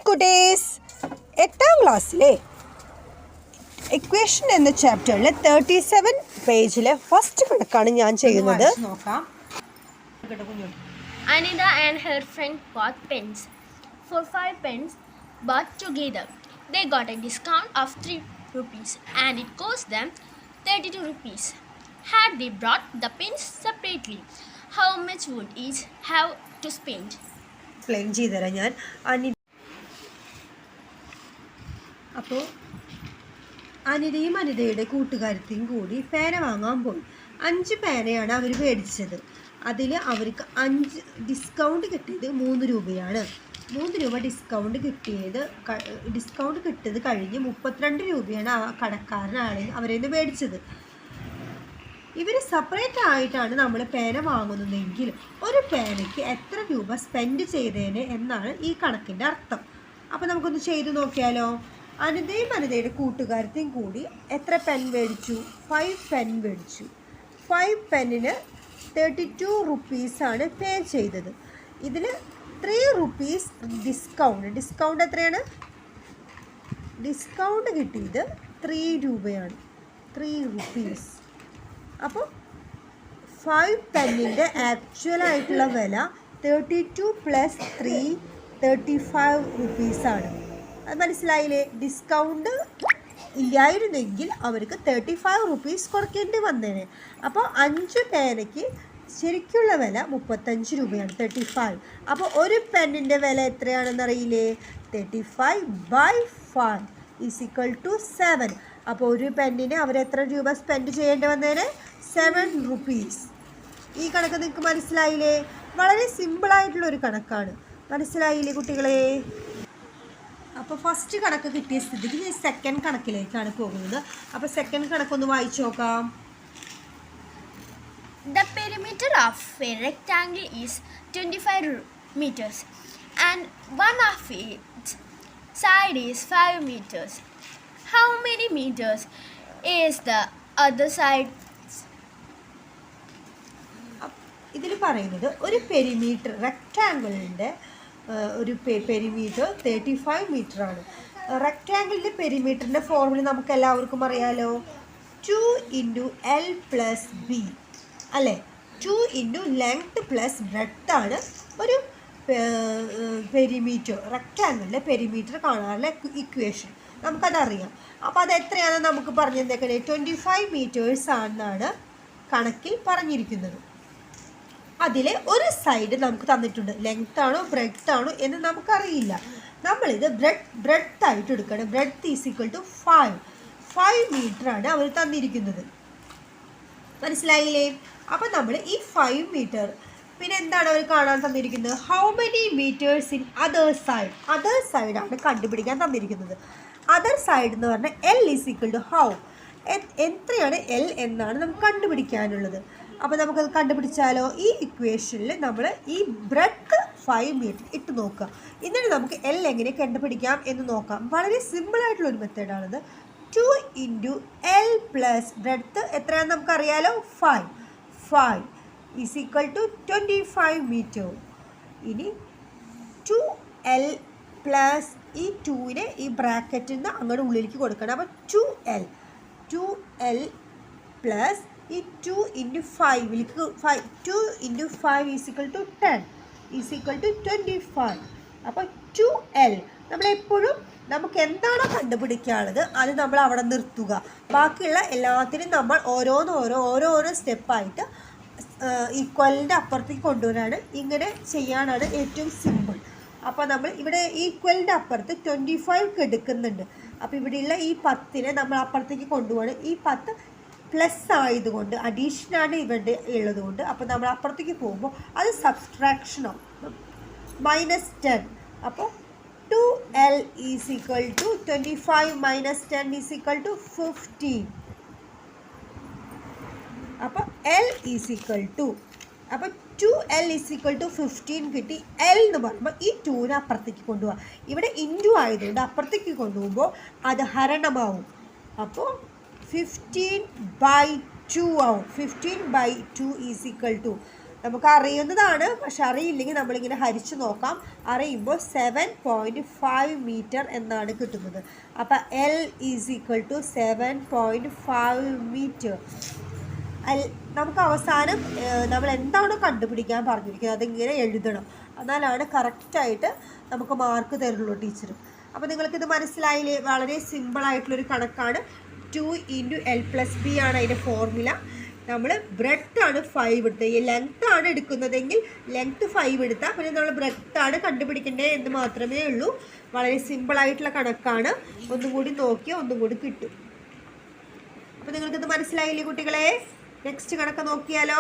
കുട്ടീസ്, 8ാം ക്ലാസ്സിലെ ഇക്വേഷൻ എന്ന ചാപ്റ്ററിലെ 37 പേജിലെ ഫസ്റ്റ് കണക്കാണ് ഞാൻ ചെയ്യുന്നത്. Anida and her friend bought pens for 5 pence, but together they got a discount of 3 rupees and it cost them 32 rupees. Had they brought the pens separately, how much would each have to spend? Explain ചെയ്തുതരാം ഞാൻ. അപ്പോൾ അനിതയും അനിതയുടെ കൂട്ടുകാരത്തെയും കൂടി പേന വാങ്ങാൻ പോയി. 5 പേനയാണ് അവർ മേടിച്ചത്. അതിൽ അവർക്ക് 5 ഡിസ്കൗണ്ട് കിട്ടിയത് 3 രൂപയാണ്. 3 രൂപ ഡിസ്കൗണ്ട് കിട്ടിയത് കഴിഞ്ഞ് 32 രൂപയാണ് ആ കടക്കാരനാണ് അവരിൽ നിന്ന് മേടിച്ചത്. ഇവർ സെപ്പറേറ്റ് ആയിട്ടാണ് നമ്മൾ പേന വാങ്ങുന്നതെങ്കിൽ ഒരു പേനയ്ക്ക് എത്ര രൂപ സ്പെൻഡ് ചെയ്തേനെ എന്നാണ് ഈ കണക്കിൻ്റെ അർത്ഥം. അപ്പോൾ നമുക്കൊന്ന് ചെയ്തു നോക്കിയാലോ. അനിതയും അനിതയുടെ കൂട്ടുകാരത്തെയും കൂടി എത്ര പെൻ മേടിച്ചു? 5 പെൻ മേടിച്ചു. 5 പെന്നിന് 32 റുപ്പീസാണ് പേ ചെയ്തത്. ഇതിൽ 3 റുപ്പീസ് ഡിസ്കൗണ്ട് എത്രയാണ്? ഡിസ്കൗണ്ട് കിട്ടിയത് 3 രൂപയാണ്. 3 റുപ്പീസ്. അപ്പോൾ 5 പെന്നിൻ്റെ ആക്ച്വലായിട്ടുള്ള വില 32 + 3 35 റുപ്പീസാണ്. അത് മനസ്സിലായില്ലേ? ഡിസ്കൗണ്ട് ഇല്ലായിരുന്നെങ്കിൽ അവർക്ക് 35 റുപ്പീസ് കൊടുക്കേണ്ടി വന്നേനെ. അപ്പോൾ 5 പേനയ്ക്ക് ശരിക്കുള്ള വില 35 രൂപയാണ്, 35. അപ്പോൾ ഒരു പെന്നിൻ്റെ വില എത്രയാണെന്നറിയില്ലേ? 35/5 = 7. അപ്പോൾ ഒരു പെന്നിന് അവരെത്ര രൂപ സ്പെൻഡ് ചെയ്യേണ്ടി വന്നേനെ? 7 റുപ്പീസ്. ഈ കണക്ക് നിങ്ങൾക്ക് മനസ്സിലായില്ലേ? വളരെ സിമ്പിളായിട്ടുള്ളൊരു കണക്കാണ്. മനസ്സിലായില്ലേ കുട്ടികളെ? അപ്പോൾ ഫസ്റ്റ് കണക്ക് കിട്ടിയ സ്ഥിതിക്ക് ഞാൻ സെക്കൻഡ് കണക്കിലേക്കാണ് പോകുന്നത്. അപ്പോൾ സെക്കൻഡ് കണക്കൊന്ന് വായിച്ചു നോക്കാം. The perimeter of a rectangle is 25 meters and one of its side is 5 meters. How many meters is the other side? ഇതിൽ പറയുന്നത് ഒരു പെരിമീറ്റർ റെക്റ്റാങ്കിളിൻ്റെ ഒരു പെരിമീറ്റർ 35 മീറ്ററാണ്. റെക്റ്റാങ്കിളിൻ്റെ പെരിമീറ്ററിൻ്റെ ഫോർമുല നമുക്ക് എല്ലാവർക്കും അറിയാലോ. 2 × L + B അല്ലേ? 2 × ലെങ്ത് + ബ്രെഡ്ത്ത് ആണ് ഒരു പെരിമീറ്റർ, റെക്റ്റാങ്കിളിൻ്റെ പെരിമീറ്റർ കാണാനുള്ള ഇക്വേഷൻ. നമുക്കതറിയാം. അപ്പോൾ അത് എത്രയാണെന്ന് നമുക്ക് പറഞ്ഞു തന്നേക്കണേ. 25 മീറ്റേഴ്സ് ആണെന്നാണ് കണക്കിൽ പറഞ്ഞിരിക്കുന്നത്. അതിൽ ഒരു സൈഡ് നമുക്ക് തന്നിട്ടുണ്ട്. ലെങ്ത് ആണോ ബ്രെഡ്ത്ത് ആണോ എന്ന് നമുക്കറിയില്ല. നമ്മളിത് ബ്രെഡ്ത്ത് ആയിട്ട് എടുക്കണം. ബ്രെഡ്ത്ത് = 5 മീറ്ററാണ് അവർ തന്നിരിക്കുന്നത്. മനസ്സിലായില്ലേ? അപ്പം നമ്മൾ ഈ 5 മീറ്റർ പിന്നെ എന്താണ് അവർ കാണാൻ തന്നിരിക്കുന്നത്? How many meters in other സൈഡാണ് കണ്ടുപിടിക്കാൻ തന്നിരിക്കുന്നത്. അതർ സൈഡ് എന്ന് പറഞ്ഞാൽ L = ഹൗ, എത്രയാണ് L എന്നാണ് നമുക്ക് കണ്ടുപിടിക്കാനുള്ളത്. അപ്പോൾ നമുക്കത് കണ്ടുപിടിച്ചാലോ? ഈ ഇക്വേഷനിൽ നമ്മൾ ഈ ബ്രെഡ്ത്ത് 5 മീറ്റർ ഇട്ട് നോക്കുക. എന്നിട്ട് നമുക്ക് L എങ്ങനെ കണ്ടുപിടിക്കാം എന്ന് നോക്കാം. വളരെ സിമ്പിളായിട്ടുള്ളൊരു മെത്തേഡാണിത്. 2 × L + ബ്രെഡ്ത്ത് എത്രയാണെന്ന് നമുക്കറിയാലോ? 5 = 25 മീറ്റർ. ഇനി 2L + ഈ 2നെ ഈ ബ്രാക്കറ്റിൽ നിന്ന് അങ്ങോട്ട് ഉള്ളിലേക്ക് കൊടുക്കണം. അപ്പോൾ 2L + ഈ 2 × 5 2 × 5 = 10 = 25. അപ്പോൾ 2L നമ്മളെപ്പോഴും നമുക്ക് എന്താണോ കണ്ടുപിടിക്കാനുള്ളത് അത് നമ്മൾ അവിടെ നിർത്തുക. ബാക്കിയുള്ള എല്ലാത്തിനും നമ്മൾ ഓരോരോ സ്റ്റെപ്പായിട്ട് ഈക്വലിൻ്റെ അപ്പുറത്തേക്ക് കൊണ്ടുവരാണ്. ഇങ്ങനെ ചെയ്യാനാണ് ഏറ്റവും സിമ്പിൾ. അപ്പോൾ നമ്മൾ ഇവിടെ ഈക്വലിൻ്റെ അപ്പുറത്ത് 25 എടുക്കുന്നുണ്ട്. അപ്പോൾ ഇവിടെയുള്ള ഈ 10നെ നമ്മൾ അപ്പുറത്തേക്ക് കൊണ്ടുപോകണം. ഈ 10 പ്ലസ് ആയതുകൊണ്ട് അഡീഷനാണ് ഇവിടെ ഉള്ളതുകൊണ്ട് അപ്പോൾ നമ്മൾ അപ്പുറത്തേക്ക് പോകുമ്പോൾ അത് സബ്സ്ട്രാക്ഷനോ -10. അപ്പോൾ 2L = 25 - 10 = 15. അപ്പോൾ L അപ്പോൾ 2L = 15 കിട്ടി. L എന്ന് പറയുമ്പോൾ ഈ 2നെ അപ്പുറത്തേക്ക് കൊണ്ടുപോകാം. ഇവിടെ ഇൻറ്റു ആയതുകൊണ്ട് അപ്പുറത്തേക്ക് കൊണ്ടുപോകുമ്പോൾ അത് ഹരണമാവും. അപ്പോൾ 15/2 ആവും. 15/2 = നമുക്ക് അറിയുന്നതാണ്, പക്ഷെ അറിയില്ലെങ്കിൽ നമ്മളിങ്ങനെ ഹരിച്ച് നോക്കാം. അറിയുമ്പോൾ 7.5 മീറ്റർ എന്നാണ് കിട്ടുന്നത്. അപ്പം L = 7.5 മീറ്റർ. നമുക്ക് അവസാനം നമ്മൾ എന്താണോ കണ്ടുപിടിക്കാൻ പറഞ്ഞിരിക്കുന്നത് അതിങ്ങനെ എഴുതണം. എന്നാലാണ് കറക്റ്റായിട്ട് നമുക്ക് മാർക്ക് തരുള്ളൂ ടീച്ചർ. അപ്പോൾ നിങ്ങൾക്കിത് മനസ്സിലായില്ലേ? വളരെ സിമ്പിളായിട്ടുള്ളൊരു കണക്കാണ്. 2 × L+B ആണ് അതിൻ്റെ ഫോർമുല. നമ്മൾ ബ്രെഡ്ത്താണ് 5 എടുത്തത്. ഈ ലെങ്ത്താണ് എടുക്കുന്നതെങ്കിൽ ലെങ്ത്ത് 5 എടുത്താൽ പിന്നെ നമ്മൾ ബ്രെഡ്ത്താണ് കണ്ടുപിടിക്കേണ്ടത് എന്ന് മാത്രമേ ഉള്ളൂ. വളരെ സിമ്പിളായിട്ടുള്ള കണക്കാണ്. ഒന്നും കൂടി നോക്കിയാൽ ഒന്നും കൂടി കിട്ടും. അപ്പോൾ നിങ്ങൾക്കിത് മനസ്സിലായില്ലേ കുട്ടികളെ? നെക്സ്റ്റ് കണക്ക് നോക്കിയാലോ.